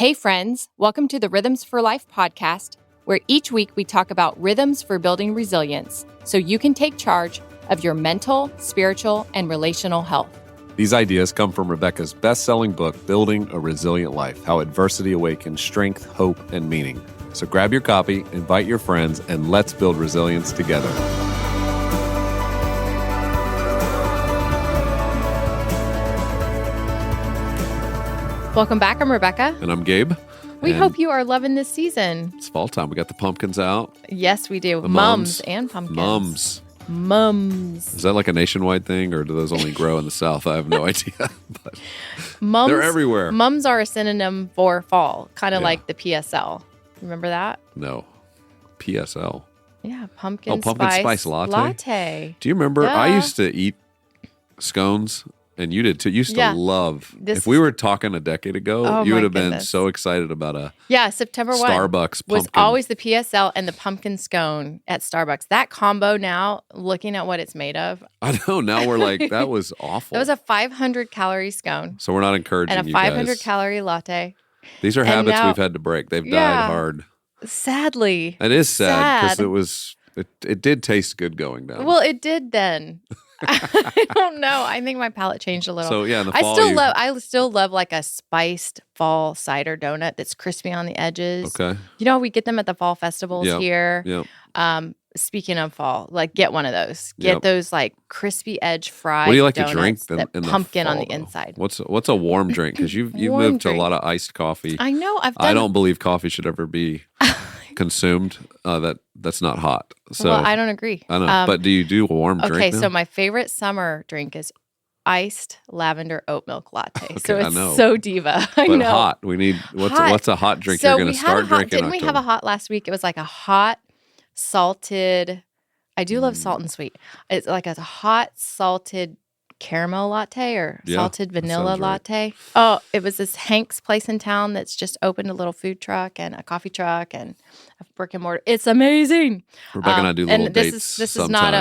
Hey friends, welcome to the Rhythms for Life podcast, where each week we talk about rhythms for building resilience so you can take charge of your mental, spiritual, and relational health. These ideas come from Rebekah's best-selling book, Building a Resilient Life, How Adversity Awakens Strength, Hope, and Meaning. So grab your copy, invite your friends, and let's build resilience together. Welcome back. I'm Rebekah. And I'm Gabe. We hope you are loving this season. It's fall time. We got the pumpkins out. Yes, we do. Mums and pumpkins. Mums. Is that like a nationwide thing, or do those only grow in the South? I have no idea. But mums, they're everywhere. Mums are a synonym for fall, kind of like the PSL. Remember that? No. PSL. Yeah, pumpkin spice latte. Do you remember? Yeah. I used to eat scones. And you did too. You used to love. If we were talking a decade ago, you would have been so excited about a September 1 Starbucks pumpkin. Was always the PSL and the pumpkin scone at Starbucks. That combo now, looking at what it's made of. I know. Now we're like, that was awful. That was a 500-calorie scone. So we're not encouraging and you a guys. 500-calorie latte. These are habits we've had to break. They've died hard. Sadly. It is sad because it did taste good going down. Well, it did then. I don't know. I think my palate changed a little. So in the fall, I still love like a spiced fall cider donut that's crispy on the edges. Okay. You know, we get them at the fall festivals here. Yep. Speaking of fall, like get one of those. Get those like crispy edge fried. What do you like donuts to drink? That pumpkin on the inside. What's a warm drink? Because you've moved to a lot of iced coffee. I know. I don't believe coffee should ever be consumed. That's not hot. So well, I don't agree. I know. But do you do a warm drink? Okay, now? so my favorite summer drink is iced lavender oat milk latte. Okay, so it's so diva. I but know. Hot. We need what's a hot drink you're going to start drinking? Didn't we have a hot last week? It was like a hot salted. I do love salt and sweet. It's like a hot salted caramel latte or salted vanilla latte. Right. Oh, it was this Hank's place in town that's just opened a little food truck and a coffee truck and a brick and mortar. It's amazing. Rebekah and I do little this dates. is not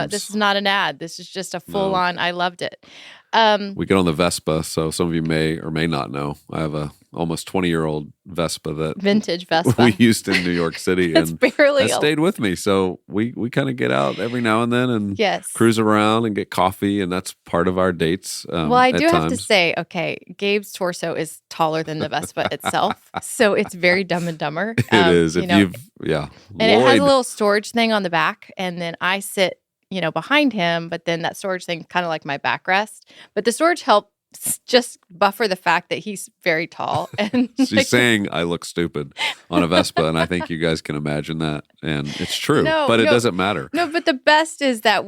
an ad. This is just a full on. I loved it. We get on the Vespa, so some of you may or may not know. I have a almost 20-year-old Vespa vintage Vespa we used in New York City, and that stayed with me. So we kind of get out every now and then and cruise around and get coffee, and that's part of our dates. Well, I do have to say, okay, Gabe's torso is taller than the Vespa itself, so it's very Dumb and Dumber. It is. And it has a little storage thing on the back, and then I sit behind him, but then that storage thing kind of like my backrest. But the storage helps just buffer the fact that he's very tall. And she's saying I look stupid on a Vespa, and I think you guys can imagine that. And it's true, but it doesn't matter. No, but the best is that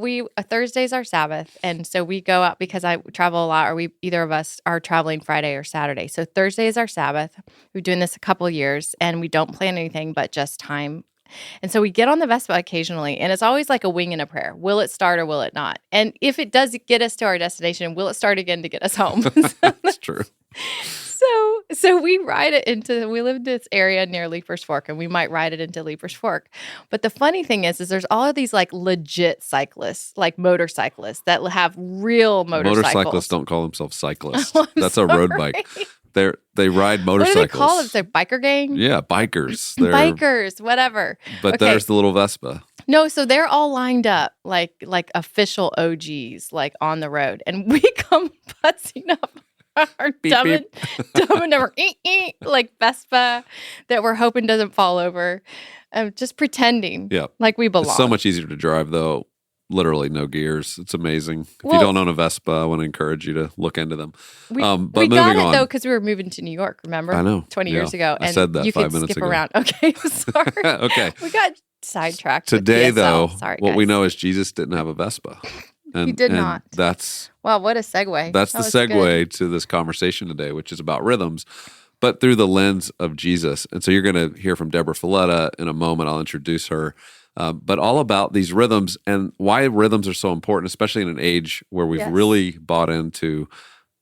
Thursday's our Sabbath, and so we go out because I travel a lot, or either of us are traveling Friday or Saturday. So Thursday is our Sabbath. We've been doing this a couple of years, and we don't plan anything but just time. And so we get on the Vespa occasionally, and it's always like a wing and a prayer. Will it start or will it not? And if it does get us to our destination, will it start again to get us home? That's true. So we we live in this area near Leaper's Fork, and we might ride it into Leaper's Fork. But the funny thing is there's all of these like legit cyclists, like motorcyclists that have real motorcycles. Motorcyclists don't call themselves cyclists. That's a road bike. They ride motorcycles. What do they call them? They're biker gang? Yeah, bikers. Bikers, whatever. But there's the little Vespa. No, so they're all lined up like official OGs, like on the road. And we come putzing up our dumb and dumber, like Vespa that we're hoping doesn't fall over. Just pretending like we belong. It's so much easier to drive, though. Literally no gears. It's amazing. If you don't own a Vespa, I want to encourage you to look into them. We got it, though, because we were moving to New York, remember? I know. 20 years ago. I said that 5 minutes skip ago. Around. Okay, sorry. Okay. We got sidetracked. Today, though, sorry, what guys. we know is Jesus didn't have a Vespa. He did not. Wow, what a segue. That's the segue to this conversation today, which is about rhythms, but through the lens of Jesus. And so you're going to hear from Debra Fileta in a moment. I'll introduce her. But all about these rhythms and why rhythms are so important, especially in an age where we've really bought into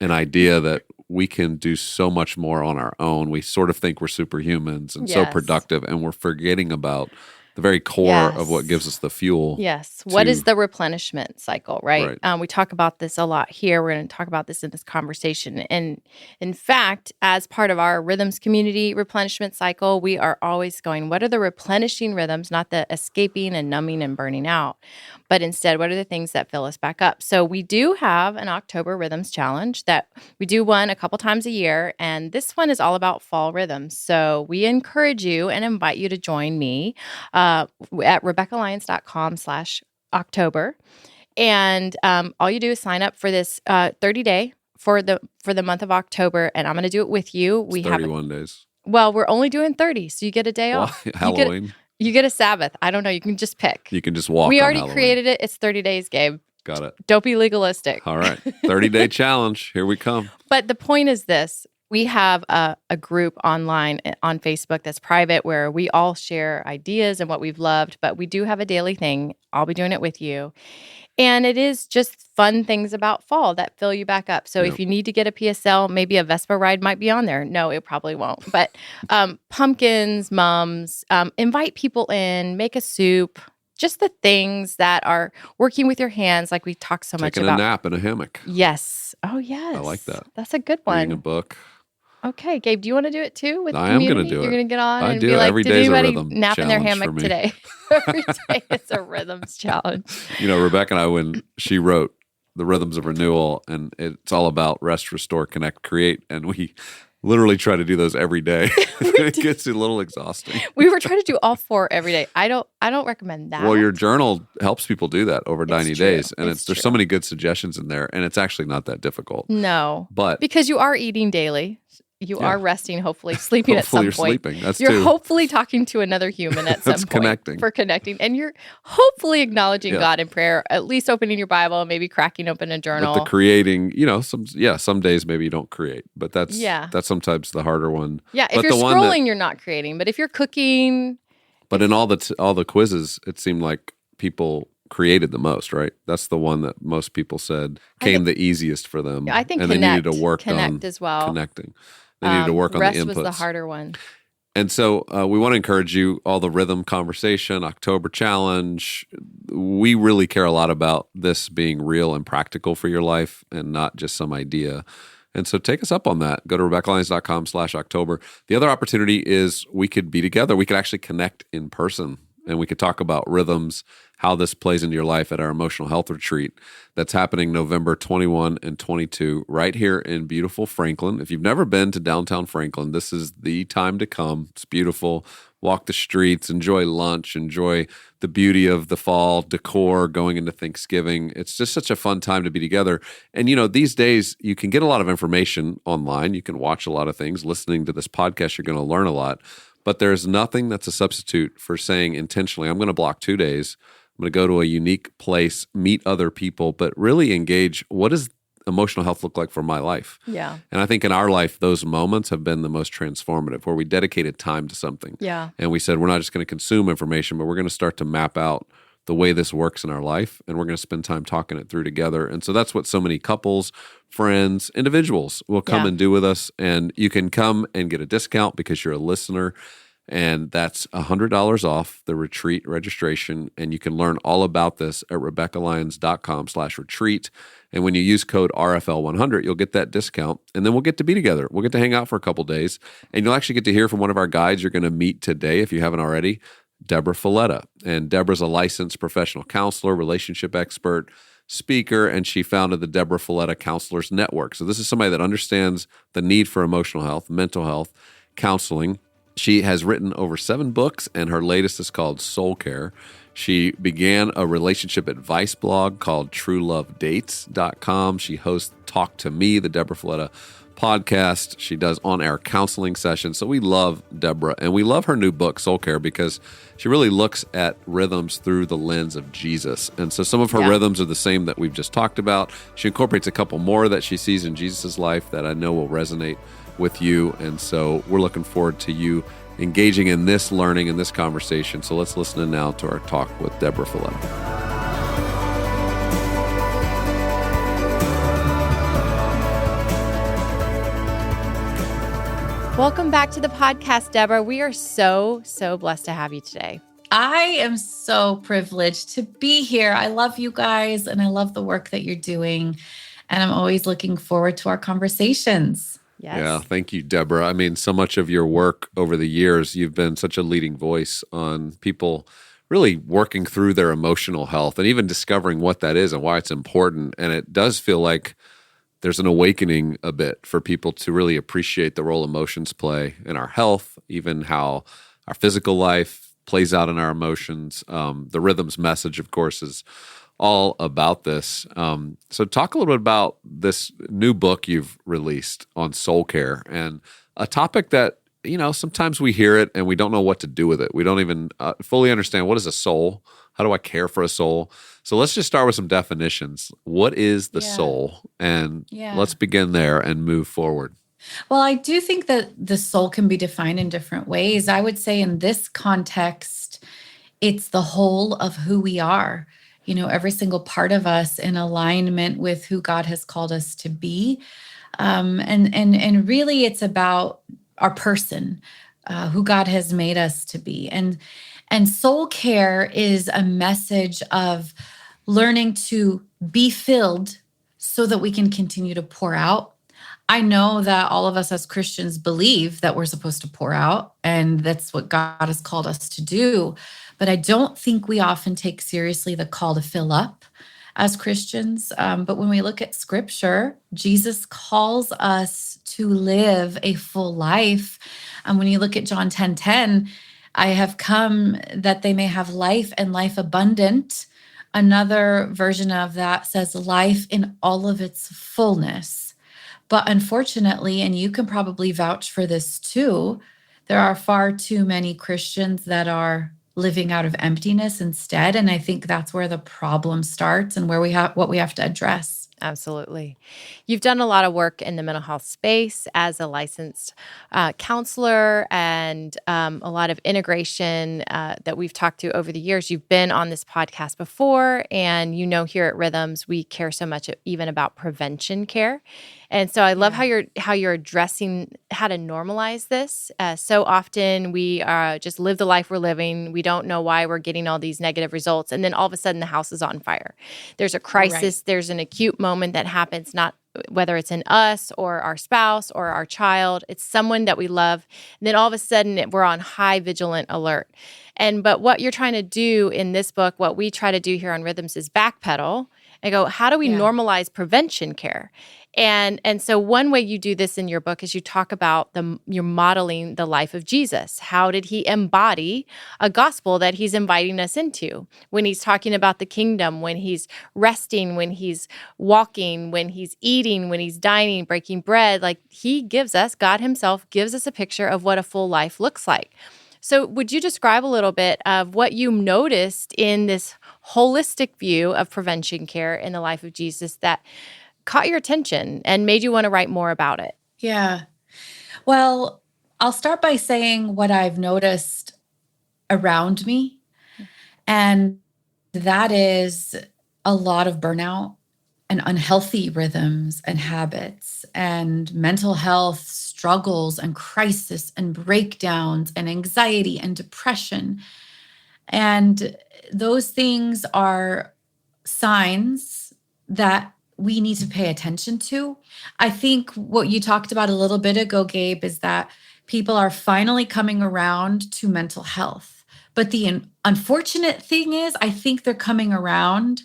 an idea that we can do so much more on our own. We sort of think we're superhumans and so productive, and we're forgetting about the very core of what Yes. gives us the fuel. Yes. What is to- the replenishment cycle, right? Right. We talk about this a lot here. We're going to talk about this in this conversation. And in fact, as part of our rhythms community replenishment cycle, we are always going, what are the replenishing rhythms, not the escaping and numbing and burning out, but instead, what are the things that fill us back up? So we do have an October Rhythms Challenge that we do one a couple times a year. And this one is all about fall rhythms. So we encourage you and invite you to join me at RebekahLyons.com/October. And all you do is sign up for this 30-day for the month of October. And I'm going to do it with you. It's 31 days. Well, we're only doing 30. So you get a day off. Halloween. You get a Sabbath. I don't know. You can just pick. You can just walk. We on already Halloween. created it. It's 30 days, Gabe. Got it. Don't be legalistic. All right. 30-day challenge. Here we come. But the point is this. We have a group online on Facebook that's private where we all share ideas and what we've loved, but we do have a daily thing. I'll be doing it with you. And it is just fun things about fall that fill you back up. So if you need to get a PSL, maybe a Vespa ride might be on there. No, it probably won't. But pumpkins, mums, invite people in, make a soup, just the things that are working with your hands like we talk so much Taking about. a nap in a hammock. Yes. Oh, yes. I like that. That's a good one. Reading a book. Okay, Gabe, do you want to do it too? With I am going to do it. You're going to get on I and do. be like, Every did day is a anybody rhythm nap in their challenge for hammock me." today? Every day it's a rhythms challenge. You know, Rebekah and I, when she wrote The Rhythms of Renewal, and it's all about rest, restore, connect, create, and we literally try to do those every day. It gets a little exhausting. We were trying to do all 4 every day. I don't recommend that. Well, your journal helps people do that over 90 true. days, and It's there's true. so many good suggestions in there, and it's actually not that difficult. No. But Because you are eating daily. You Yeah. are resting, hopefully sleeping at hopefully some you're point. sleeping. That's You're too. hopefully talking to another human at some That's point connecting. for connecting. And you're hopefully acknowledging Yeah. God in prayer, at least opening your Bible, maybe cracking open a journal. But the creating, you know, some days maybe you don't create, but that's sometimes the harder one. Yeah, if But you're the one that- scrolling, you're not creating. But if you're cooking, But in all the quizzes, it seemed like people created the most, right? That's the one that most people said came the easiest for them. I think and they needed to work connect on as well. connecting. They needed to work on the rest inputs. was the harder one. And so we want to encourage you, all the rhythm conversation, October challenge. We really care a lot about this being real and practical for your life and not just some idea. And so take us up on that. Go to RebekahLyons.com/October. The other opportunity is we could be together. We could actually connect in person and we could talk about rhythms, how this plays into your life at our emotional health retreat that's happening November 21 and 22 right here in beautiful Franklin. If you've never been to downtown Franklin, this is the time to come. It's beautiful. Walk the streets, enjoy lunch, enjoy the beauty of the fall decor going into Thanksgiving. It's just such a fun time to be together. And, you know, these days you can get a lot of information online. You can watch a lot of things. Listening to this podcast, you're going to learn a lot. But there's nothing that's a substitute for saying intentionally, I'm going to block 2 days. I'm going to go to a unique place, meet other people, but really engage. What does emotional health look like for my life? Yeah. And I think in our life, those moments have been the most transformative, where we dedicated time to something. Yeah. And we said, we're not just going to consume information, but we're going to start to map out the way this works in our life, and we're going to spend time talking it through together. And so that's what so many couples, friends, individuals will come and do with us. And you can come and get a discount because you're a listener. And that's $100 off the retreat registration. And you can learn all about this at RebekahLyons.com/retreat. And when you use code RFL100, you'll get that discount. And then we'll get to be together. We'll get to hang out for a couple days. And you'll actually get to hear from one of our guides you're going to meet today, if you haven't already, Debra Fileta. And Debra's a licensed professional counselor, relationship expert, speaker, and she founded the Debra Fileta Counselors Network. So this is somebody that understands the need for emotional health, mental health, counseling. She has written over 7 books, and her latest is called Soul Care. She began a relationship advice blog called TrueLoveDates.com. She hosts Talk to Me, the Debra Fileta podcast. She does on-air counseling sessions. So we love Debra, and we love her new book, Soul Care, because she really looks at rhythms through the lens of Jesus. And so some of her rhythms are the same that we've just talked about. She incorporates a couple more that she sees in Jesus' life that I know will resonate with you. And so we're looking forward to you engaging in this learning and this conversation. So let's listen in now to our talk with Debra Fileta. Welcome back to the podcast, Debra. We are so blessed to have you today. I am so privileged to be here. I love you guys and I love the work that you're doing. And I'm always looking forward to our conversations. Yes. Yeah, thank you, Deborah. I mean, so much of your work over the years, you've been such a leading voice on people really working through their emotional health and even discovering what that is and why it's important. And it does feel like there's an awakening a bit for people to really appreciate the role emotions play in our health, even how our physical life plays out in our emotions. The Rhythms message, of course, is all about this. So talk a little bit about this new book you've released on soul care, and a topic that, sometimes we hear it and we don't know what to do with it. We don't even fully understand, what is a soul? How do I care for a soul? So let's just start with some definitions. What is the soul? And let's begin there and move forward. Well, I do think that the soul can be defined in different ways. I would say in this context, it's the whole of who we are. Every single part of us in alignment with who God has called us to be. And really it's about our person, who God has made us to be. And soul care is a message of learning to be filled so that we can continue to pour out. I know that all of us as Christians believe that we're supposed to pour out, and that's what God has called us to do. But I don't think we often take seriously the call to fill up as Christians. But when we look at scripture, Jesus calls us to live a full life. And when you look at John 10:10, I have come that they may have life and life abundant. Another version of that says life in all of its fullness. But unfortunately, and you can probably vouch for this too, there are far too many Christians that are living out of emptiness instead. And I think that's where the problem starts and where what we have to address. Absolutely. You've done a lot of work in the mental health space as a licensed counselor, and a lot of integration that we've talked to over the years. You've been on this podcast before, and here at Rhythms, we care so much even about prevention care. And so I love how you're addressing how to normalize this. So often we just live the life we're living. We don't know why we're getting all these negative results. And then all of a sudden the house is on fire. There's a crisis. There's an acute moment that happens, not whether it's in us or our spouse or our child. It's someone that we love. And then all of a sudden we're on high vigilant alert. But what you're trying to do in this book, what we try to do here on Rhythms, is backpedal and go, how do we normalize prevention care? And so one way you do this in your book is you talk about you're modeling the life of Jesus. How did he embody a gospel that he's inviting us into when he's talking about the kingdom, when he's resting, when he's walking, when he's eating, when he's dining, breaking bread? Like God himself gives us a picture of what a full life looks like. So would you describe a little bit of what you noticed in this holistic view of prevention care in the life of Jesus that caught your attention and made you want to write more about it? Yeah. Well, I'll start by saying what I've noticed around me. And that is a lot of burnout and unhealthy rhythms and habits and mental health struggles and crisis and breakdowns and anxiety and depression. And those things are signs that we need to pay attention to. I think what you talked about a little bit ago, Gabe, is that people are finally coming around to mental health. But the unfortunate thing is, I think they're coming around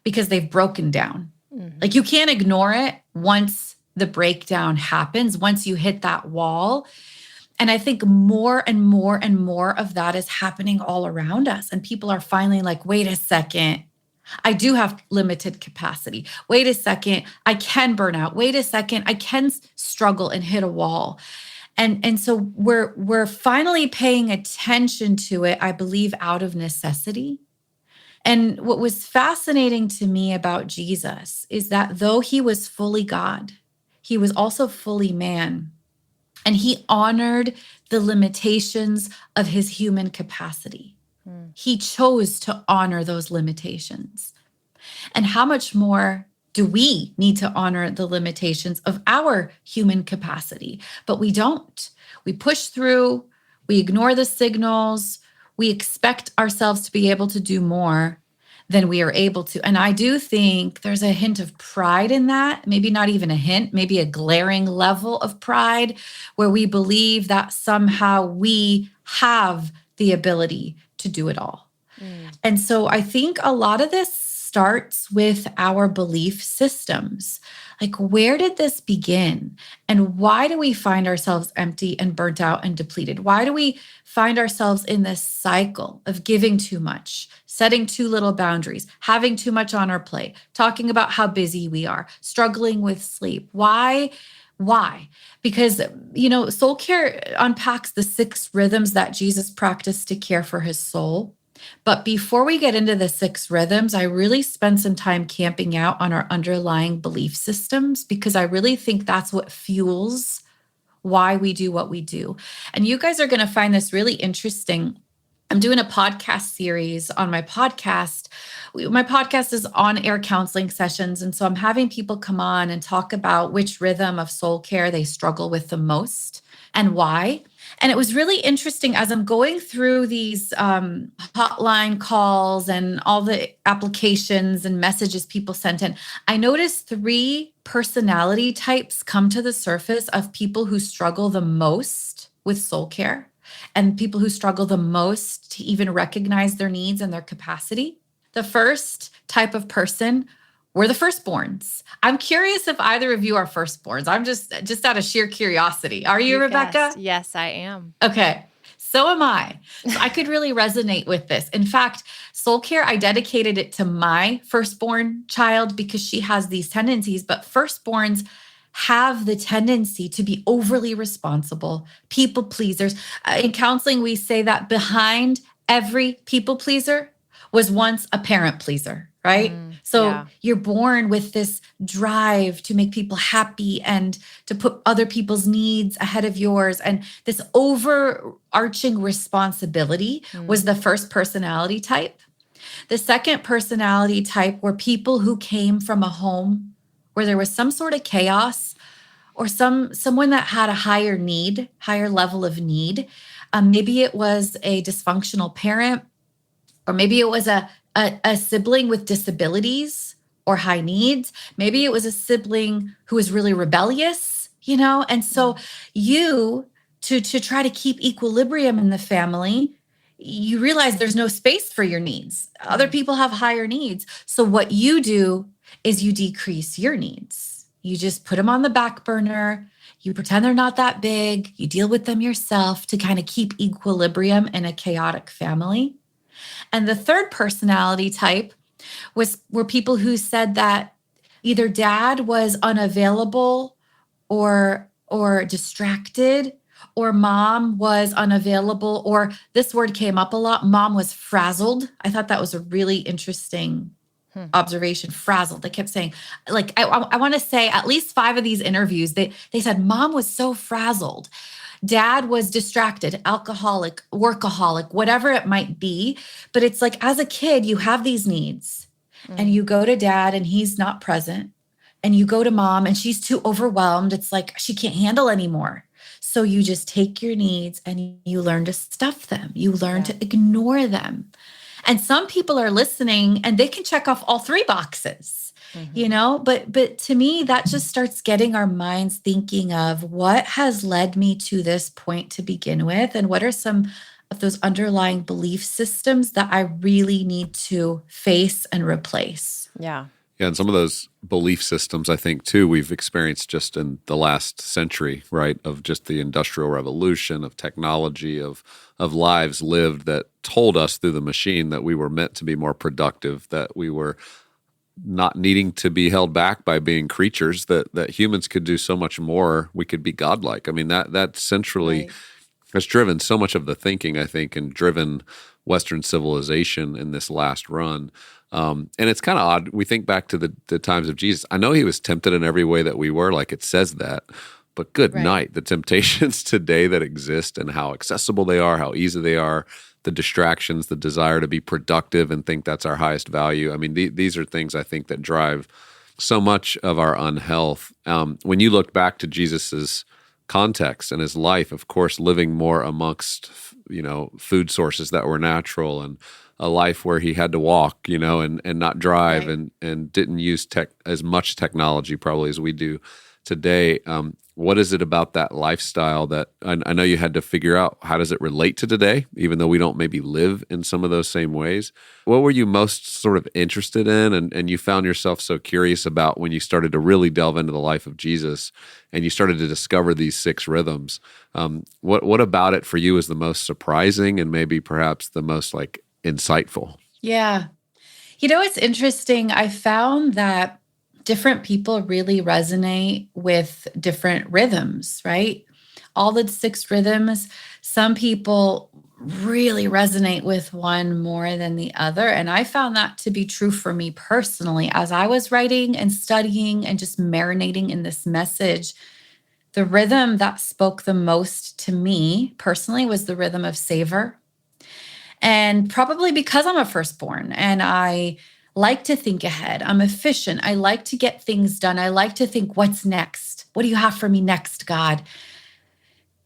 because they've broken down. Mm-hmm. Like, you can't ignore it once the breakdown happens, once you hit that wall. And I think more and more and more of that is happening all around us. And people are finally like, wait a second, I do have limited capacity. Wait a second, I can burn out. Wait a second, I can struggle and hit a wall. And so we're finally paying attention to it, I believe, out of necessity. And what was fascinating to me about Jesus is that though he was fully God, he was also fully man. And he honored the limitations of his human capacity. He chose to honor those limitations. And how much more do we need to honor the limitations of our human capacity? But we don't. We push through, we ignore the signals, we expect ourselves to be able to do more than we are able to. And I do think there's a hint of pride in that, maybe not even a hint, maybe a glaring level of pride, where we believe that somehow we have the ability to do it all. And so I think a lot of this starts with our belief systems. Like, where did this begin? And why do we find ourselves empty and burnt out and depleted? Why do we find ourselves in this cycle of giving too much, setting too little boundaries, having too much on our plate, talking about how busy we are, struggling with sleep? Why? Because, soul care unpacks the 6 rhythms that Jesus practiced to care for his soul. But before we get into the 6 rhythms, I really spend some time camping out on our underlying belief systems, because I really think that's what fuels why we do what we do. And you guys are going to find this really interesting. I'm doing a podcast series on my podcast. My podcast is on-air counseling sessions. And so I'm having people come on and talk about which rhythm of soul care they struggle with the most and why. And it was really interesting as I'm going through these hotline calls and all the applications and messages people sent in. I noticed 3 personality types come to the surface of people who struggle the most with soul care and people who struggle the most to even recognize their needs and their capacity. The first type of person were the firstborns. I'm curious if either of you are firstborns. I'm just out of sheer curiosity. Are you, Rebekah? Guessed. Yes, I am. Okay. So am I. So I could really resonate with this. In fact, soul care, I dedicated it to my firstborn child because she has these tendencies, but firstborns have the tendency to be overly responsible, people pleasers. In counseling, we say that behind every people pleaser was once a parent pleaser, right? So you're born with this drive to make people happy and to put other people's needs ahead of yours. And this overarching responsibility was the first personality type. The second personality type were people who came from a home where there was some sort of chaos or someone that had a higher level of need. Maybe it was a dysfunctional parent, or maybe it was a sibling with disabilities or high needs. Maybe it was a sibling who was really rebellious, And so to try to keep equilibrium in the family, you realize there's no space for your needs. Other people have higher needs. So what you do is you decrease your needs. You just put them on the back burner. You pretend they're not that big. You deal with them yourself to kind of keep equilibrium in a chaotic family. And the third personality type were people who said that either dad was unavailable or distracted, or mom was unavailable, or this word came up a lot, mom was frazzled. I thought that was a really interesting observation, frazzled. They kept saying, like, I want to say at least 5 of these interviews, they said mom was so frazzled. Dad was distracted, alcoholic, workaholic, whatever it might be. But it's like, as a kid, you have these needs and you go to dad and he's not present, and you go to mom and she's too overwhelmed. It's like she can't handle anymore. So you just take your needs and you learn to stuff them. You learn to ignore them. And some people are listening and they can check off all 3 boxes. But to me, that just starts getting our minds thinking of what has led me to this point to begin with, and what are some of those underlying belief systems that I really need to face and replace. Yeah. Yeah, and some of those belief systems, I think, too, we've experienced just in the last century, right, of just the Industrial Revolution, of technology, of lives lived that told us through the machine that we were meant to be more productive, that we were not needing to be held back by being creatures, that humans could do so much more. We could be godlike. I mean, that centrally has driven so much of the thinking, I think, and driven Western civilization in this last run. And it's kind of odd. We think back to the times of Jesus. I know he was tempted in every way that we were, like it says that, but good night. The temptations today that exist and how accessible they are, how easy they are, the distractions, the desire to be productive and think that's our highest value. I mean, these are things I think that drive so much of our unhealth. When you look back to Jesus's context and his life, of course, living more amongst food sources that were natural, and a life where he had to walk, and not drive, Right. and didn't use as much technology probably as we do today. What is it about that lifestyle that I know you had to figure out? How does it relate to today, even though we don't maybe live in some of those same ways? What were you most sort of interested in, and you found yourself so curious about when you started to really delve into the life of Jesus and you started to discover these 6 rhythms? What about it for you is the most surprising and maybe perhaps the most like insightful? Yeah. It's interesting. I found that different people really resonate with different rhythms, right? All the 6 rhythms, some people really resonate with one more than the other. And I found that to be true for me personally. As I was writing and studying and just marinating in this message, the rhythm that spoke the most to me personally was the rhythm of savor. And probably because I'm a firstborn and I like to think ahead, I'm efficient. I like to get things done. I like to think, what's next? What do you have for me next, God?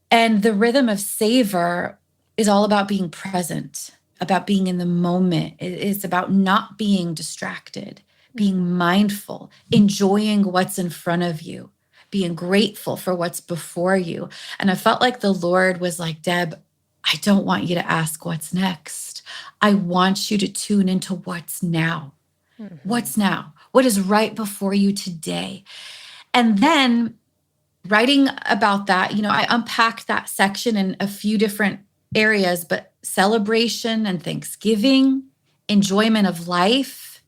And the rhythm of savor is all about being present, about being in the moment. It's about not being distracted, being mindful, enjoying what's in front of you, being grateful for what's before you. And I felt like the Lord was like, Deb, I don't want you to ask what's next. I want you to tune into what's now. What's now? What is right before you today? And then writing about that, I unpacked that section in a few different areas, but celebration and thanksgiving, enjoyment of life,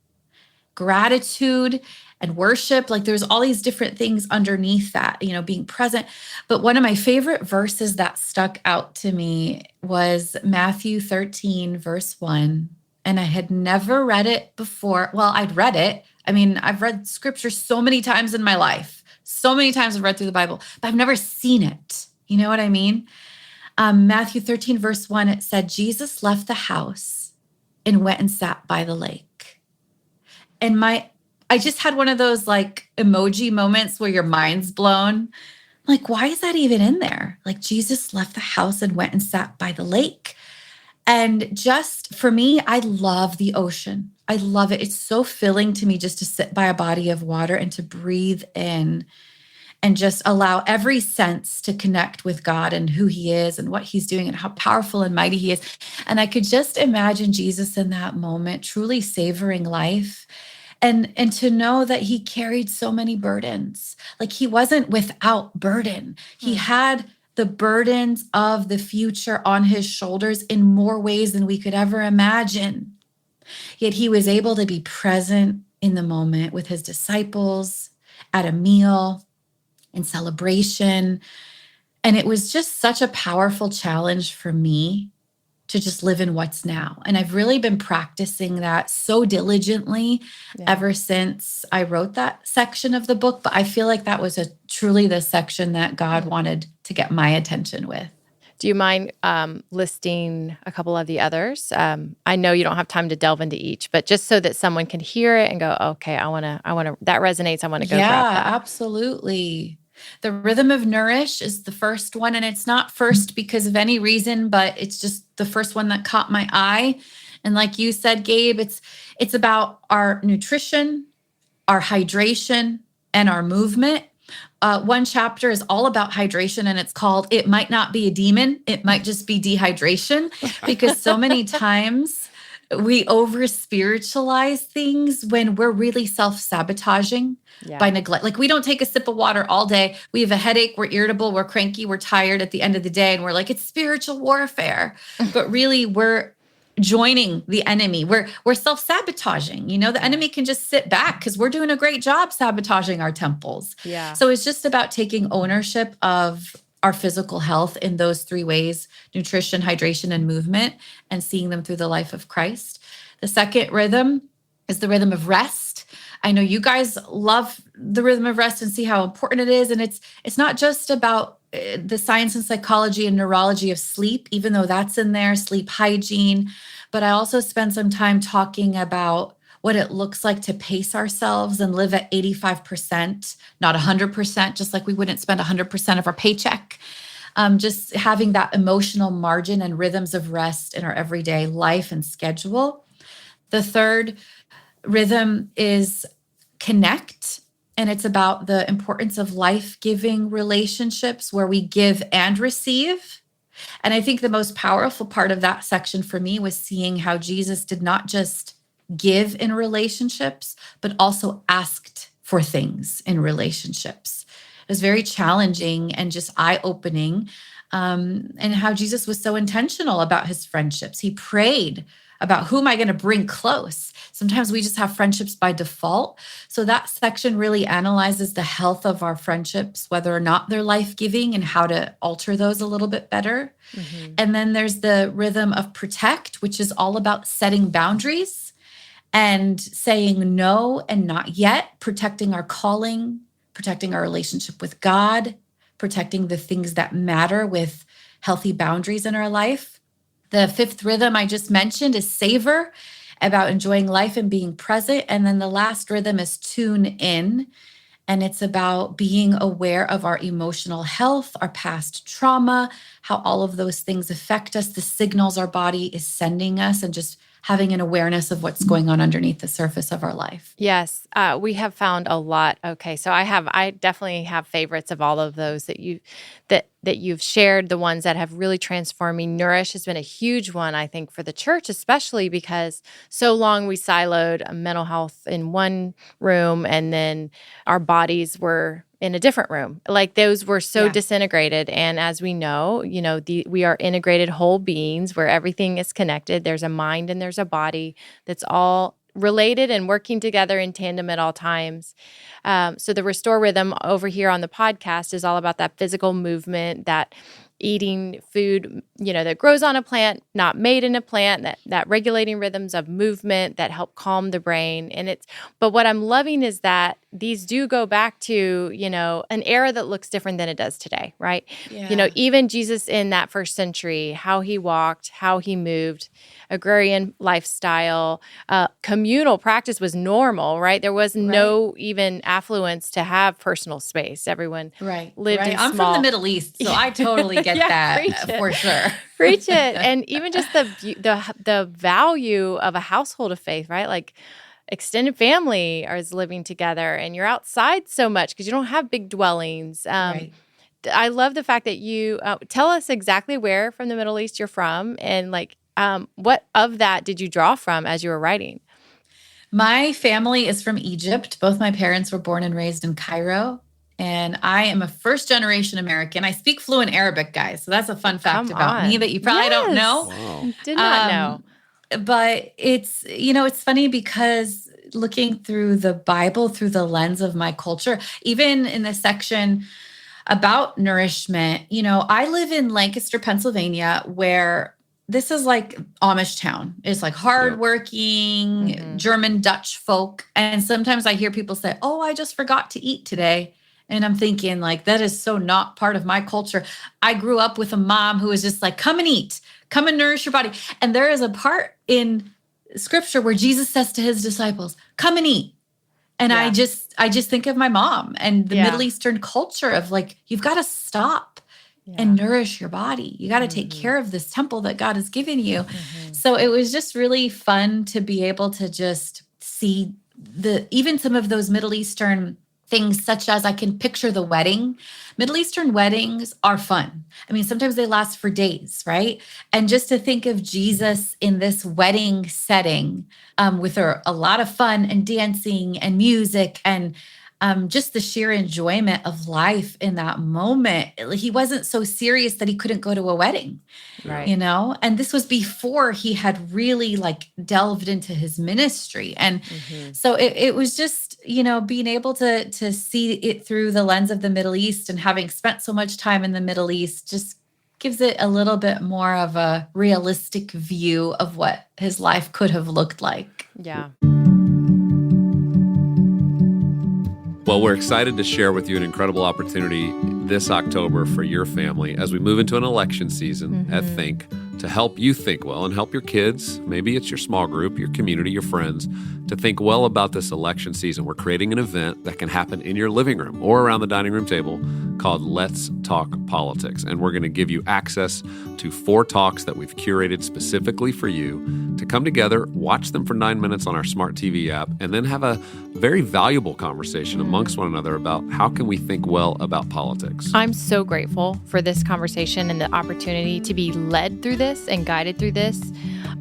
gratitude and worship. Like there's all these different things underneath that, being present. But one of my favorite verses that stuck out to me was Matthew 13, verse 1. And I had never read it before. Well, I'd read it. I mean, I've read scripture so many times in my life. So many times I've read through the Bible, but I've never seen it. You know what I mean? Matthew 13, verse 1, it said, Jesus left the house and went and sat by the lake. And I just had one of those like emoji moments where your mind's blown. Like, why is that even in there? Like Jesus left the house and went and sat by the lake. And just for me, I love the ocean. I love it. It's so filling to me just to sit by a body of water and to breathe in and just allow every sense to connect with God and who he is and what he's doing and how powerful and mighty he is. And I could just imagine Jesus in that moment, truly savoring life. And to know that he carried so many burdens. Like he wasn't without burden. He had the burdens of the future on his shoulders in more ways than we could ever imagine. Yet he was able to be present in the moment with his disciples at a meal, in celebration. And it was just such a powerful challenge for me to just live in what's now. And I've really been practicing that so diligently ever since I wrote that section of the book. But I feel like that was truly the section that God wanted to get my attention with. Do you mind listing a couple of the others? I know you don't have time to delve into each, but just so that someone can hear it and go, okay, I want to, that resonates. I want to go grab that. Yeah, absolutely. The rhythm of Nourish is the first one. And it's not first because of any reason, but it's just the first one that caught my eye. And like you said, Gabe, it's about our nutrition, our hydration, and our movement. One chapter is all about hydration, and it's called It Might Not Be a Demon. It Might Just Be Dehydration, because so many times we over spiritualize things when we're really self-sabotaging by neglect. Like we don't take a sip of water all day. We have a headache. We're irritable. We're cranky. We're tired at the end of the day. And we're like, it's spiritual warfare. But really we're joining the enemy. We're self-sabotaging. The enemy can just sit back because we're doing a great job sabotaging our temples. Yeah. So it's just about taking ownership of our physical health in those 3 ways: nutrition, hydration, and movement, and seeing them through the life of Christ. The second rhythm is the rhythm of rest. I know you guys love the rhythm of rest and see how important it is. And it's not just about the science and psychology and neurology of sleep, even though that's in there, sleep hygiene. But I also spend some time talking about what it looks like to pace ourselves and live at 85%, not 100%, just like we wouldn't spend 100% of our paycheck. just having that emotional margin and rhythms of rest in our everyday life and schedule. The third rhythm is connect. And it's about the importance of life-giving relationships where we give and receive. And I think the most powerful part of that section for me was seeing how Jesus did not just give in relationships, but also asked for things in relationships. It was very challenging and just eye-opening, and how Jesus was so intentional about his friendships. He prayed about who am I going to bring close. Sometimes we just have friendships by default. So that section really analyzes the health of our friendships, whether or not they're life-giving, and how to alter those a little bit better. Mm-hmm. And then there's the rhythm of protect, which is all about setting boundaries and saying no and not yet, protecting our calling, protecting our relationship with God, protecting the things that matter with healthy boundaries in our life. The fifth rhythm I just mentioned is savor, about enjoying life and being present. And then the last rhythm is tune in. And it's about being aware of our emotional health, our past trauma, how all of those things affect us, the signals our body is sending us, and just having an awareness of what's going on underneath the surface of our life. Yes, we have found a lot. Okay, so I definitely have favorites of all of those that you've shared, the ones that have really transformed me. Nourish has been a huge one, I think, for the church, especially because so long we siloed mental health in one room, and then our bodies were in a different room. Like those were so disintegrated. And as we know, we are integrated whole beings where everything is connected. There's a mind and there's a body that's all related and working together in tandem at all times. So the Restore Rhythm over here on the podcast is all about that physical movement, that eating food, that grows on a plant, not made in a plant, that regulating rhythms of movement that help calm the brain. But what I'm loving is that these do go back to, an era that looks different than it does today, right? Yeah. Even Jesus in that first century, how he walked, how he moved, agrarian lifestyle, communal practice was normal, right? There was no even affluence to have personal space. Everyone lived in I'm small. from the Middle East, so I totally get that for sure. Preach it. And even just the value of a household of faith, right? Like extended family is living together, and you're outside so much because you don't have big dwellings. I love the fact that you tell us exactly where from the Middle East you're from, and what of that did you draw from as you were writing? My family is from Egypt. Both my parents were born and raised in Cairo. And I am a first-generation American. I speak fluent Arabic, guys. So that's a fun fact about me that you probably don't know. Wow. Did not know. But it's, it's funny because looking through the Bible through the lens of my culture, even in the section about nourishment, I live in Lancaster, Pennsylvania, where this is like Amish town. It's like hardworking German Dutch folk. And sometimes I hear people say, "Oh, I just forgot to eat today." And I'm thinking, that is so not part of my culture. I grew up with a mom who was just like, "Come and eat, come and nourish your body." And there is a part in scripture where Jesus says to his disciples, "Come and eat." And I just think of my mom and the Middle Eastern culture of you've got to stop and nourish your body. You got to take care of this temple that God has given you. So it was just really fun to be able to just see even some of those Middle Eastern things, such as I can picture the wedding. Middle Eastern weddings are fun. I mean, sometimes they last for days, right? And just to think of Jesus in this wedding setting with a lot of fun and dancing and music and just the sheer enjoyment of life in that moment. He wasn't so serious that he couldn't go to a wedding, right? And this was before he had really delved into his ministry. And so it was just, being able to see it through the lens of the Middle East, and having spent so much time in the Middle East just gives it a little bit more of a realistic view of what his life could have looked like. Yeah. Well, we're excited to share with you an incredible opportunity this October for your family as we move into an election season at THINQ to help you think well and help your kids, maybe it's your small group, your community, your friends, to think well about this election season. We're creating an event that can happen in your living room or around the dining room table called Let's Talk Politics. And we're going to give you access to 4 talks that we've curated specifically for you to come together, watch them for 9 minutes on our smart TV app, and then have a very valuable conversation amongst one another about how can we think well about politics. I'm so grateful for this conversation and the opportunity to be led through this and guided through this.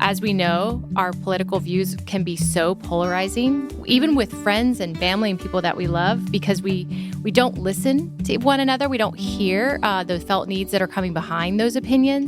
As we know, our political views can be so polarizing, even with friends and family and people that we love, because we don't listen to one another. We don't hear the felt needs that are coming behind those opinions.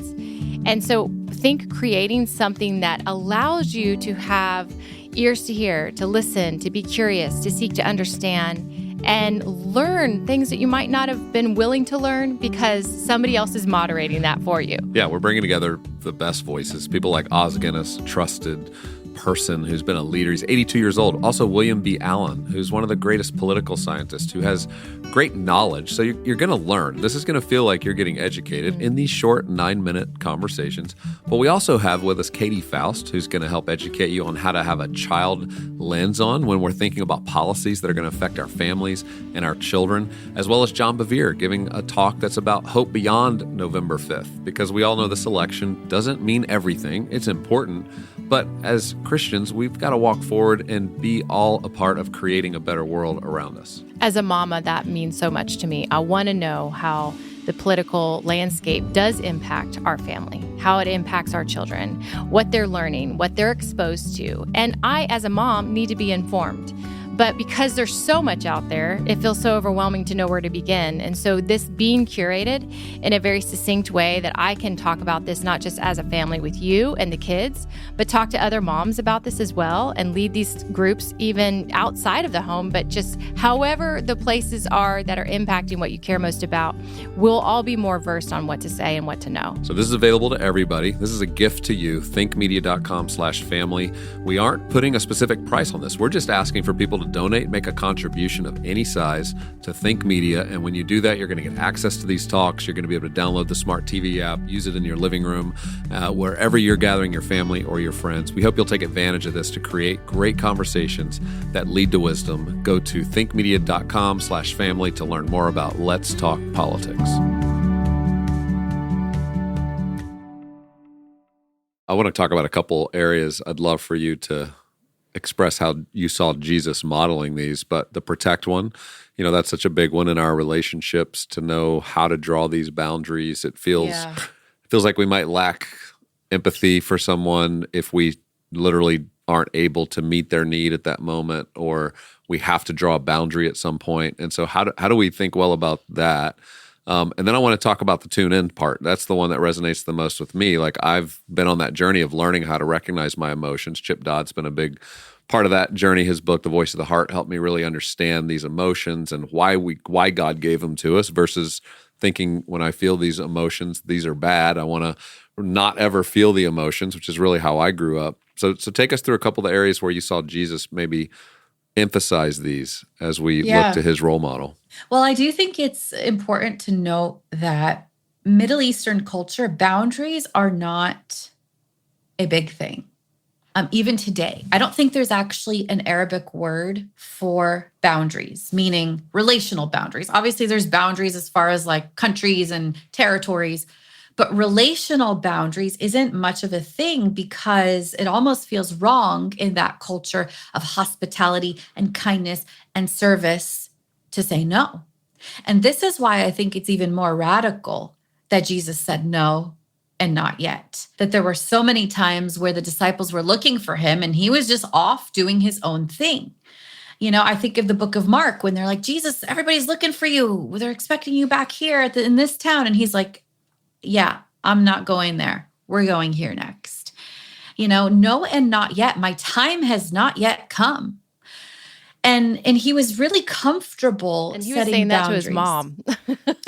And so think creating something that allows you to have ears to hear, to listen, to be curious, to seek to understand, and learn things that you might not have been willing to learn because somebody else is moderating that for you. Yeah, we're bringing together the best voices, people like Oz Guinness, trusted person who's been a leader. He's 82 years old. Also, William B. Allen, who's one of the greatest political scientists who has great knowledge. So you're going to learn. This is going to feel like you're getting educated in these short 9-minute conversations. But we also have with us Katie Faust, who's going to help educate you on how to have a child lens on when we're thinking about policies that are going to affect our families and our children, as well as John Bevere giving a talk that's about hope beyond November 5th, because we all know this election doesn't mean everything. It's important. But as Christians, we've got to walk forward and be all a part of creating a better world around us. As a mama, that means so much to me. I want to know how the political landscape does impact our family, how it impacts our children, what they're learning, what they're exposed to. And I, as a mom, need to be informed. But because there's so much out there, it feels so overwhelming to know where to begin. And so this being curated in a very succinct way that I can talk about this not just as a family with you and the kids, but talk to other moms about this as well and lead these groups even outside of the home, but just however the places are that are impacting what you care most about, we'll all be more versed on what to say and what to know. So this is available to everybody. This is a gift to you, thinkmedia.com/family. We aren't putting a specific price on this. We're just asking for people to donate, make a contribution of any size to THINQ Media. And when you do that, you're going to get access to these talks. You're going to be able to download the smart TV app, use it in your living room, wherever you're gathering your family or your friends. We hope you'll take advantage of this to create great conversations that lead to wisdom. Go to thinkmedia.com/family to learn more about Let's Talk Politics. I want to talk about a couple areas I'd love for you to express how you saw Jesus modeling these, but the protect one, that's such a big one in our relationships, to know how to draw these boundaries. It feels like we might lack empathy for someone if we literally aren't able to meet their need at that moment, or we have to draw a boundary at some point. And so how do we think well about that? And then I want to talk about the tune in part. That's the one that resonates the most with me. Like, I've been on that journey of learning how to recognize my emotions. Chip Dodd's been a big part of that journey. His book, The Voice of the Heart, helped me really understand these emotions and why God gave them to us, versus thinking when I feel these emotions, these are bad. I want to not ever feel the emotions, which is really how I grew up. So take us through a couple of the areas where you saw Jesus maybe emphasize these as we look to his role model. Well, I do think it's important to note that Middle Eastern culture, boundaries are not a big thing. Even today, I don't think there's actually an Arabic word for boundaries, meaning relational boundaries. Obviously, there's boundaries as far as like countries and territories, but relational boundaries isn't much of a thing because it almost feels wrong in that culture of hospitality and kindness and service to say no. And this is why I think it's even more radical that Jesus said no and not yet. That there were so many times where the disciples were looking for him and he was just off doing his own thing. I think of the book of Mark when they're like, Jesus, everybody's looking for you. They're expecting you back here in this town. And he's like, yeah, I'm not going there. We're going here next. No and not yet. My time has not yet come. And he was really comfortable and he was setting saying boundaries. That to his mom.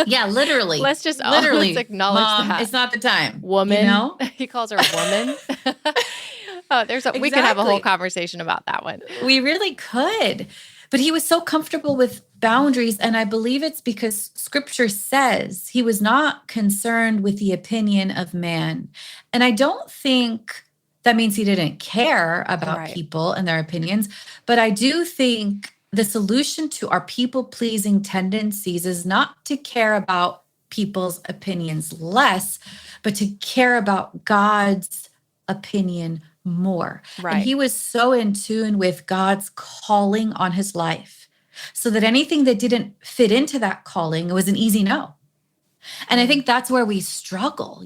Yeah, literally. Let's just literally acknowledge Mom, that. It's not the time. Woman. He calls her a woman. We could have a whole conversation about that one. We really could. But he was so comfortable with boundaries. And I believe it's because scripture says he was not concerned with the opinion of man. And I don't think that means he didn't care about people and their opinions. But I do think the solution to our people-pleasing tendencies is not to care about people's opinions less, but to care about God's opinion more. And Right. he was so in tune with God's calling on his life, so that anything that didn't fit into that calling was an easy no. And I think that's where we struggle,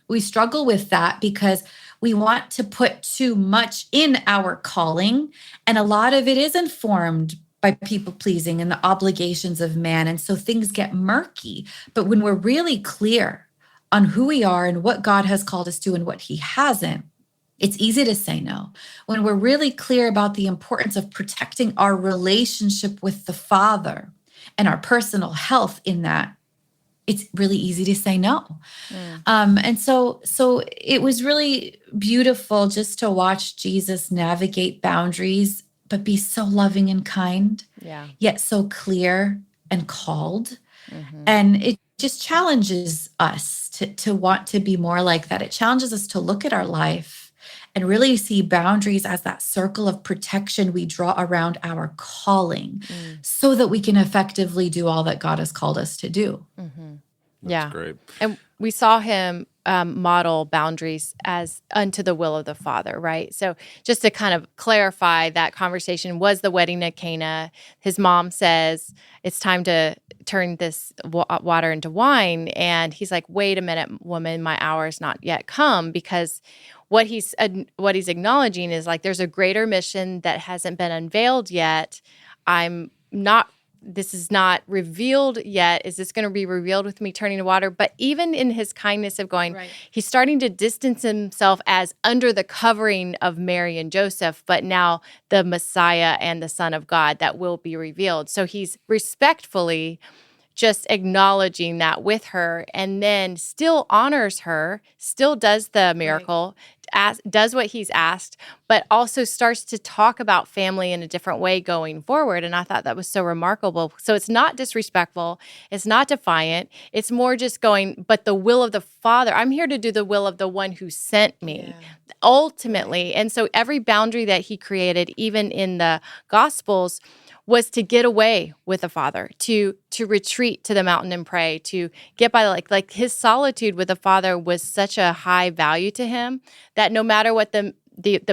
We struggle with that because we want to put too much in our calling. And a lot of it is informed by people pleasing and the obligations of man. And so things get murky. But when we're really clear on who we are and what God has called us to and what he hasn't, it's easy to say no. When we're really clear about the importance of protecting our relationship with the Father and our personal health in that, it's really easy to say no. And so it was really beautiful just to watch Jesus navigate boundaries, but be so loving and kind, yet so clear and called. And it just challenges us to want to be more like that. It challenges us to look at our life and really see boundaries as that circle of protection we draw around our calling so that we can effectively do all that God has called us to do. That's great. And we saw him model boundaries as unto the will of the Father, right? So just to kind of clarify, that conversation was the wedding at Cana. His mom says, it's time to turn this water into wine. And he's like, wait a minute, woman, my hour has not yet come, because what he's acknowledging is like, there's a greater mission that hasn't been unveiled yet. This is not revealed yet. Is this going to be revealed with me turning to water? But even in his kindness of going, he's starting to distance himself as under the covering of Mary and Joseph, but now the Messiah and the Son of God that will be revealed. So he's respectfully just acknowledging that with her, and then still honors her, still does the miracle, does what he's asked, but also starts to talk about family in a different way going forward. And I thought that was so remarkable. So it's not disrespectful. It's not defiant. It's more just going, but the will of the Father. I'm here to do the will of the one who sent me, ultimately. And so every boundary that he created, even in the Gospels, was to get away with the Father, to retreat to the mountain and pray, to get by, like his solitude with the Father was such a high value to him that no matter what the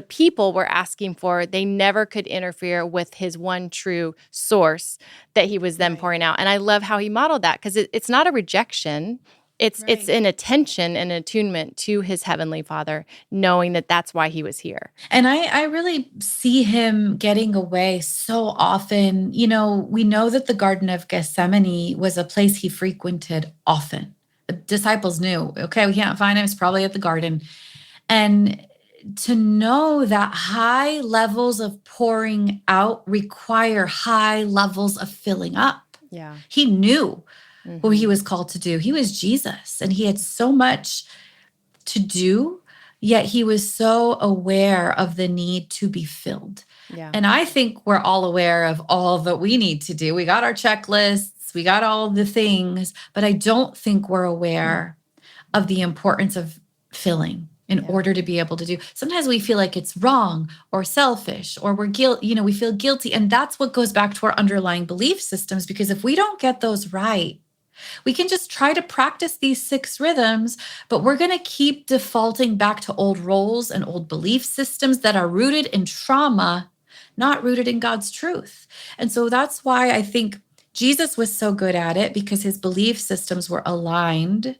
people were asking for, they never could interfere with his one true source that he was then pouring out. And I love how he modeled that, because it's not a rejection. It's an attention and attunement to his heavenly Father, knowing that that's why he was here. And I really see him getting away so often. We know that the Garden of Gethsemane was a place he frequented often. The disciples knew, okay, we can't find him. It's probably at the garden. And to know that high levels of pouring out require high levels of filling up. Yeah. He knew what he was called to do. He was Jesus, and he had so much to do, yet he was so aware of the need to be filled. Yeah. And I think we're all aware of all that we need to do. We got our checklists, we got all the things, but I don't think we're aware of the importance of filling in order to be able to do. Sometimes we feel like it's wrong or selfish, or we feel guilty. And that's what goes back to our underlying belief systems, because if we don't get those right, we can just try to practice these 6 rhythms, but we're going to keep defaulting back to old roles and old belief systems that are rooted in trauma, not rooted in God's truth. And so that's why I think Jesus was so good at it, because his belief systems were aligned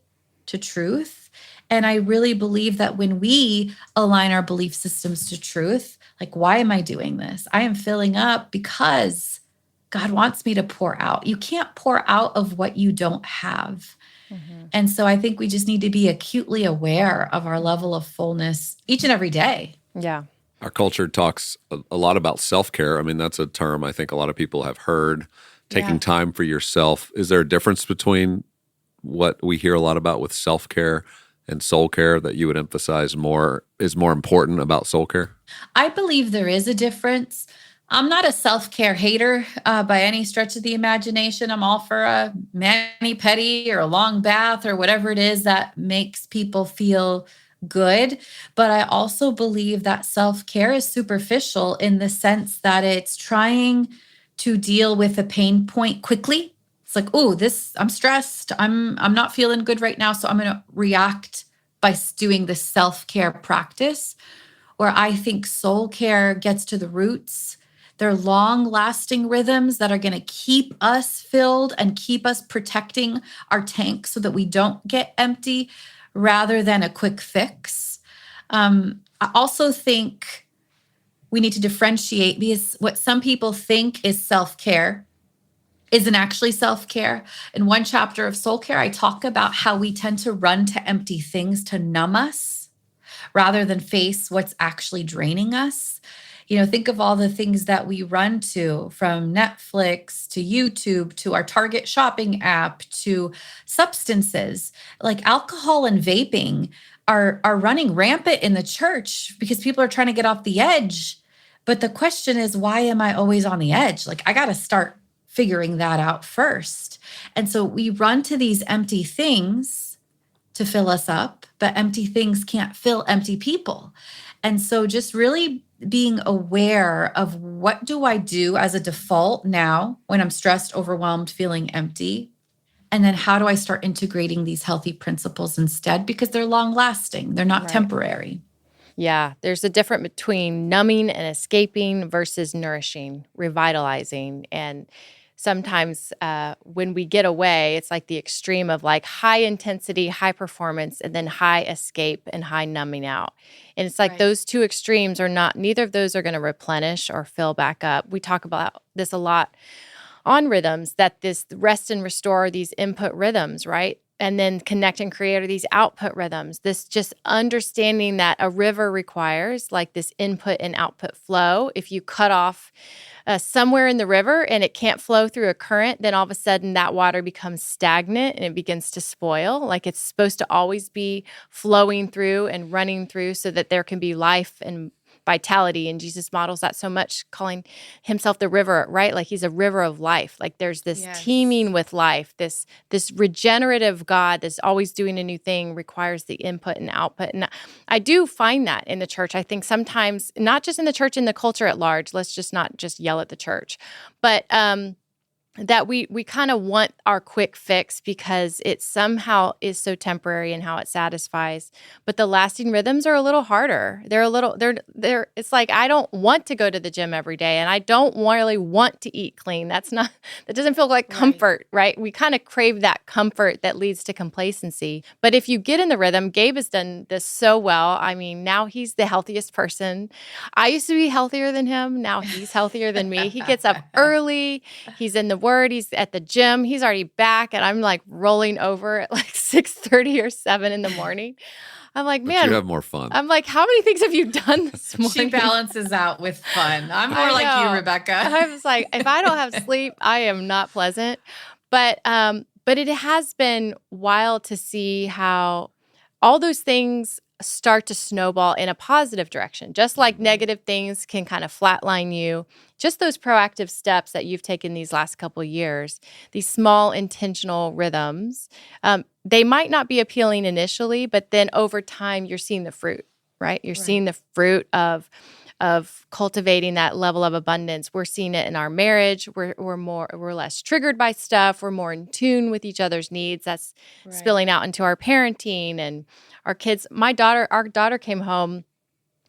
to truth. And I really believe that when we align our belief systems to truth, like, why am I doing this? I am filling up because God wants me to pour out. You can't pour out of what you don't have. And so I think we just need to be acutely aware of our level of fullness each and every day. Yeah. Our culture talks a lot about self-care. I mean, that's a term I think a lot of people have heard, taking time for yourself. Is there a difference between what we hear a lot about with self-care and soul care that you would emphasize is more important about soul care? I believe there is a difference. I'm not a self-care hater by any stretch of the imagination. I'm all for a mani-pedi or a long bath or whatever it is that makes people feel good. But I also believe that self-care is superficial in the sense that it's trying to deal with a pain point quickly. It's like, oh, I'm stressed. I'm not feeling good right now. So I'm going to react by doing the self-care practice, where I think soul care gets to the roots. They're long-lasting rhythms that are going to keep us filled and keep us protecting our tank so that we don't get empty, rather than a quick fix. I also think we need to differentiate, because what some people think is self-care isn't actually self-care. In one chapter of Soul Care, I talk about how we tend to run to empty things to numb us rather than face what's actually draining us. Think of all the things that we run to, from Netflix to YouTube to our Target shopping app to substances like alcohol and vaping are running rampant in the church because people are trying to get off the edge. But the question is, why am I always on the edge? Like, I got to start figuring that out first. And so we run to these empty things to fill us up, but empty things can't fill empty people. And so just really being aware of, what do I do as a default now when I'm stressed, overwhelmed, feeling empty? And then how do I start integrating these healthy principles instead? Because they're long lasting, they're not temporary. Yeah, there's a difference between numbing and escaping versus nourishing, revitalizing. And sometimes when we get away, it's like the extreme of like high intensity, high performance, and then high escape and high numbing out. And it's like those two extremes are not, neither of those are going to replenish or fill back up. We talk about this a lot on rhythms, that this rest and restore, these input rhythms, right? And then connect and create are these output rhythms. This just understanding that a river requires like this input and output flow. If you cut off somewhere in the river and it can't flow through a current, then all of a sudden that water becomes stagnant and it begins to spoil. Like, it's supposed to always be flowing through and running through so that there can be life and vitality. And Jesus models that so much, calling himself the river, right? Like, he's a river of life. Like, there's this teeming with life, this regenerative God that's always doing a new thing, requires the input and output. And I do find that in the church. I think sometimes, not just in the church, in the culture at large, let's just not just yell at the church, but that we kind of want our quick fix because it somehow is so temporary in how it satisfies. But the lasting rhythms are a little harder. They're it's like, I don't want to go to the gym every day and I don't really want to eat clean. That doesn't feel like comfort, right? We kind of crave that comfort that leads to complacency. But if you get in the rhythm, Gabe has done this so well. I mean, now he's the healthiest person. I used to be healthier than him. Now he's healthier than me. He gets up early. He's in the Word. He's at the gym. He's already back, and I'm like rolling over at like 6:30 or 7 in the morning. I'm like, man, you have more fun. I'm like, how many things have you done this morning? She balances out with fun. I'm more like you, Rebekah. I was like, if I don't have sleep, I am not pleasant. But it has been wild to see how all those things start to snowball in a positive direction. Just like negative things can kind of flatline you, just those proactive steps that you've taken these last couple of years, these small intentional rhythms, they might not be appealing initially, but then over time you're seeing the fruit, right? You're seeing the fruit of cultivating that level of abundance. We're seeing it in our marriage. We're less triggered by stuff. We're more in tune with each other's needs. That's spilling out into our parenting and our kids. Our daughter came home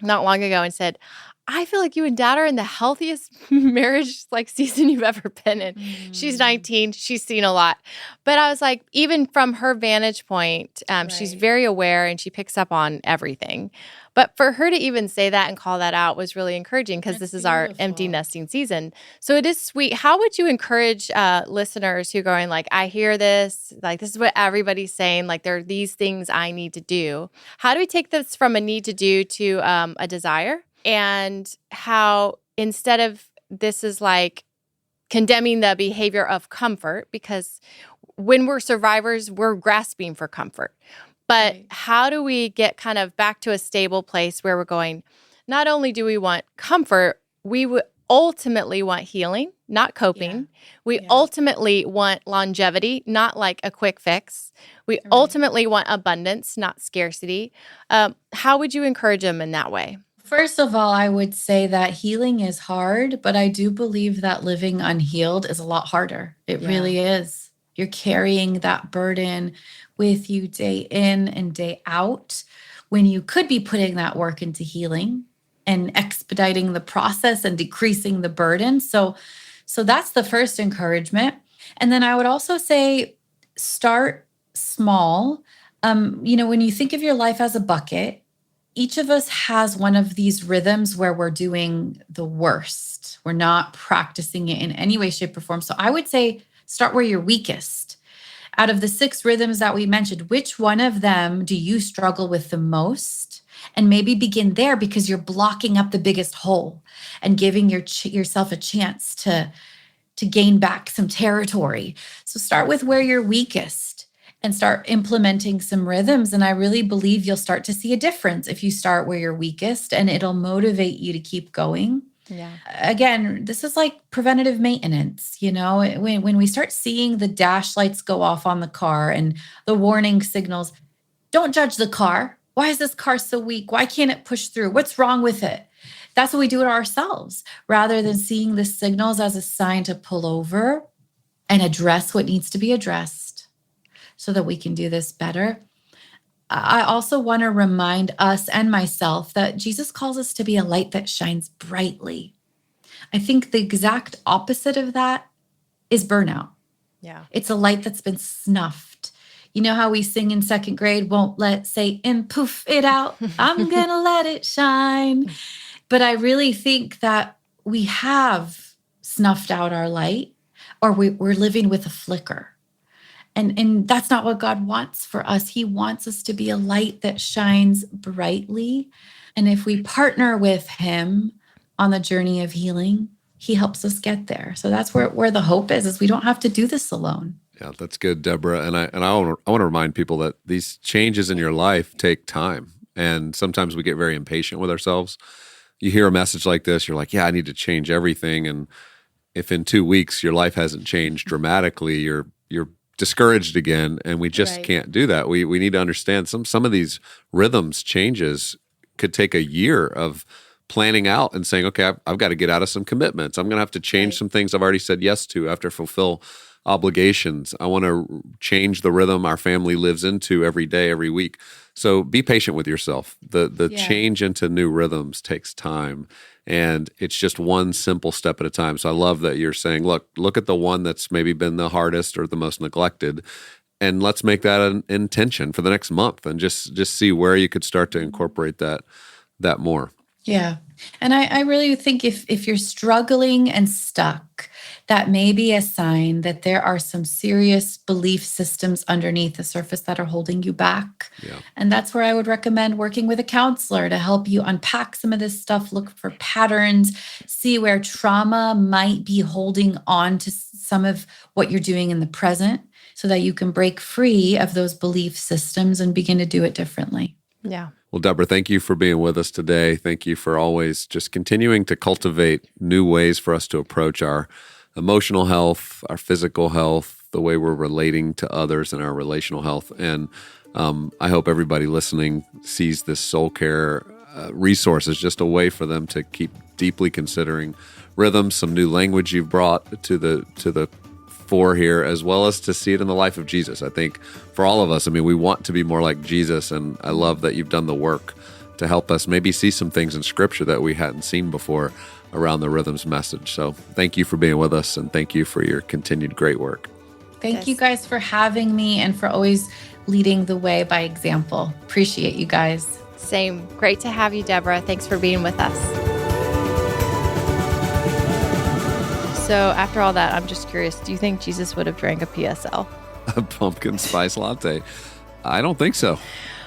not long ago and said, I feel like you and Dad are in the healthiest marriage season you've ever been in. She's 19. She's seen a lot. But I was like, even from her vantage point, she's very aware and she picks up on everything. But for her to even say that and call that out was really encouraging because this is our empty nesting season. So it is sweet. How would you encourage listeners who are going like, I hear this, like this is what everybody's saying, like there are these things I need to do. How do we take this from a need to do to a desire? And how instead of this is like condemning the behavior of comfort, because when we're survivors, we're grasping for comfort. But how do we get kind of back to a stable place where we're going, not only do we want comfort, we would ultimately want healing, not coping. We ultimately want longevity, not like a quick fix. We ultimately want abundance, not scarcity. How would you encourage them in that way? First of all, I would say that healing is hard, but I do believe that living unhealed is a lot harder. It Yeah. really is. You're carrying that burden with you day in and day out when you could be putting that work into healing and expediting the process and decreasing the burden. So that's the first encouragement. And then I would also say start small. When you think of your life as a bucket, each of us has one of these rhythms where we're doing the worst. We're not practicing it in any way, shape, or form. So I would say start where you're weakest. Out of the 6 rhythms that we mentioned, which one of them do you struggle with the most? And maybe begin there because you're blocking up the biggest hole and giving yourself a chance to gain back some territory. So start with where you're weakest and start implementing some rhythms. And I really believe you'll start to see a difference if you start where you're weakest, and it'll motivate you to keep going. Yeah. Again, this is like preventative maintenance. When we start seeing the dash lights go off on the car and the warning signals, don't judge the car. Why is this car so weak? Why can't it push through? What's wrong with it? That's what we do to ourselves, rather than seeing the signals as a sign to pull over and address what needs to be addressed so that we can do this better. I also want to remind us and myself that Jesus calls us to be a light that shines brightly. I think the exact opposite of that is burnout. Yeah. It's a light that's been snuffed. You know how we sing in 2nd grade, won't let Satan poof it out. I'm going to let it shine. But I really think that we have snuffed out our light, or we're living with a flicker. And that's not what God wants for us. He wants us to be a light that shines brightly. And if we partner with him on the journey of healing, he helps us get there. So that's where the hope is we don't have to do this alone. Yeah, that's good, Deborah. And I want to remind people that these changes in your life take time. And sometimes we get very impatient with ourselves. You hear a message like this, you're like, yeah, I need to change everything. And if in 2 weeks your life hasn't changed dramatically, you're discouraged again. And we just can't do that. We need to understand some of these rhythms changes could take a year of planning out and saying, okay, I've got to get out of some commitments. I'm going to have to change some things I've already said yes to. I have to fulfill obligations. I want to change the rhythm our family lives into every day, every week. So be patient with yourself. The change into new rhythms takes time, and it's just one simple step at a time. So I love that you're saying, look at the one that's maybe been the hardest or the most neglected, and let's make that an intention for the next month, and just see where you could start to incorporate that more. Yeah. And I really think if you're struggling and stuck, that may be a sign that there are some serious belief systems underneath the surface that are holding you back. Yeah. And that's where I would recommend working with a counselor to help you unpack some of this stuff, look for patterns, see where trauma might be holding on to some of what you're doing in the present so that you can break free of those belief systems and begin to do it differently. Yeah. Well, Deborah, thank you for being with us today. Thank you for always just continuing to cultivate new ways for us to approach our emotional health, our physical health, the way we're relating to others, and our relational health. And I hope everybody listening sees this soul care resource as just a way for them to keep deeply considering rhythms, some new language you've brought to the fore here, as well as to see it in the life of Jesus. I think for all of us, we want to be more like Jesus, and I love that you've done the work to help us maybe see some things in Scripture that we hadn't seen before around the rhythms message. So thank you for being with us, and thank you for your continued great work. Thank you guys for having me and for always leading the way by example. Appreciate you guys. Same. Great to have you, Deborah. Thanks for being with us. So after all that, I'm just curious, do you think Jesus would have drank a PSL? A pumpkin spice latte? I don't think so.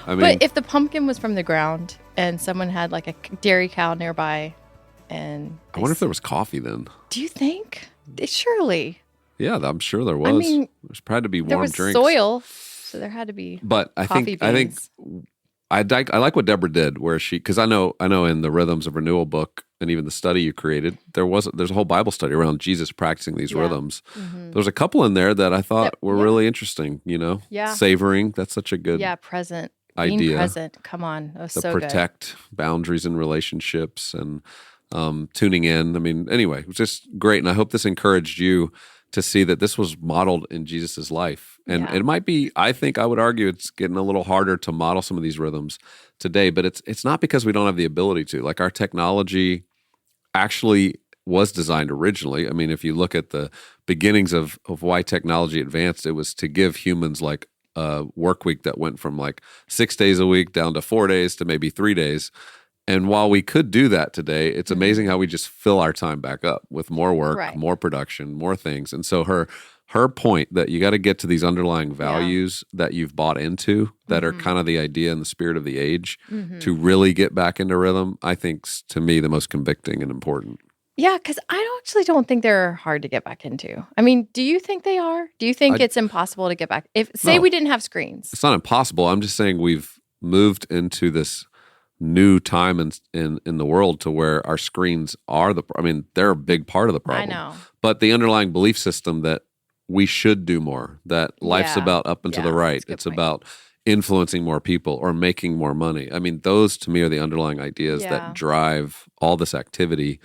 But if the pumpkin was from the ground and someone had like a dairy cow nearby, and I wonder if there was coffee then. Do you think? Surely. Yeah, I'm sure there was. There's probably to be warm drinks. There was soil, so there had to be. But I think I like what Deborah did, where because I know in the Rhythms of Renewal book and even the study you created, there's a whole Bible study around Jesus practicing these rhythms. Mm-hmm. There's a couple in there that I thought were really interesting. Yeah. Savoring. That's such a good. Yeah, present. Being idea. present. Come on. That was The so protect boundaries in relationships and tuning in. I mean, anyway, it was just great. And I hope this encouraged you to see that this was modeled in Jesus's life. And Yeah. it might be, I think I would argue it's getting a little harder to model some of these rhythms today, but it's not because we don't have the ability to. Like our technology actually was designed originally. I mean, if you look at the beginnings of why technology advanced, it was to give humans like a work week that went from like 6 days a week down to 4 days to maybe 3 days. And while we could do that today, it's amazing how we just fill our time back up with more work, Right. more production, more things. And so her point that you got to get to these underlying values that you've bought into that are kind of the idea and the spirit of the age to really get back into rhythm, I think's to me the most convicting and important. Yeah, because actually don't think they're hard to get back into. I mean, do you think they are? Do you think it's impossible to get back? Say No. we didn't have screens. It's not impossible. I'm just saying we've moved into this new time in the world to where our screens are they're a big part of the problem. I know. But the underlying belief system that we should do more, that life's Yeah. about up and to the Yeah, right. that's a good It's point. about influencing more people or making more money. I mean, those to me are the underlying ideas Yeah. that drive all this activity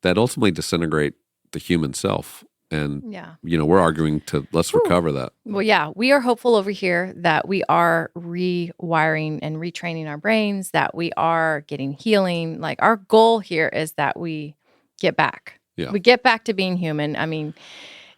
that ultimately disintegrate the human self. And, Yeah. we're arguing to let's recover that. Well, yeah, we are hopeful over here that we are rewiring and retraining our brains, that we are getting healing. Like our goal here is that we get back. Yeah. We get back to being human. I mean,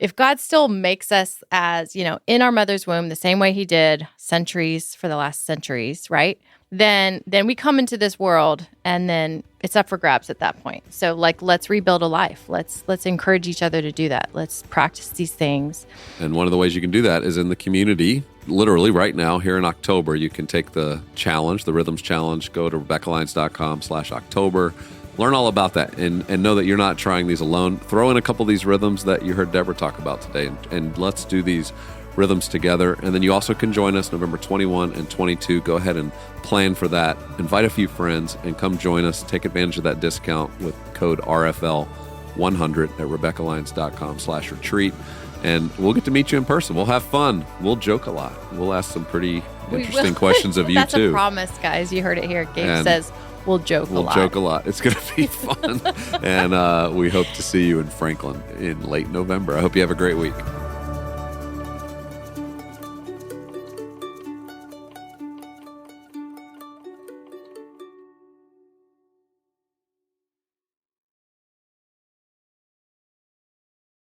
if God still makes us as, in our mother's womb, the same way he did for the last centuries, right? Then we come into this world and then it's up for grabs at that point. So let's rebuild a life. Let's encourage each other to do that. Let's practice these things. And one of the ways you can do that is in the community. Literally right now, here in October, you can take the challenge, the Rhythms Challenge, go to RebekahLyons.com/October. Learn all about that and know that you're not trying these alone. Throw in a couple of these rhythms that you heard Debra talk about today, and let's do these rhythms together. And then you also can join us November 21 and 22. Go ahead and plan for that. Invite a few friends and come join us. Take advantage of that discount with code RFL100 at RebekahLyons.com/retreat. And we'll get to meet you in person. We'll have fun. We'll joke a lot. We'll ask some pretty interesting questions of you That's too. That's a promise, guys. You heard it here. Gabe And says we'll joke a lot. We'll joke a lot. It's going to be fun. And we hope to see you in Franklin in late November. I hope you have a great week.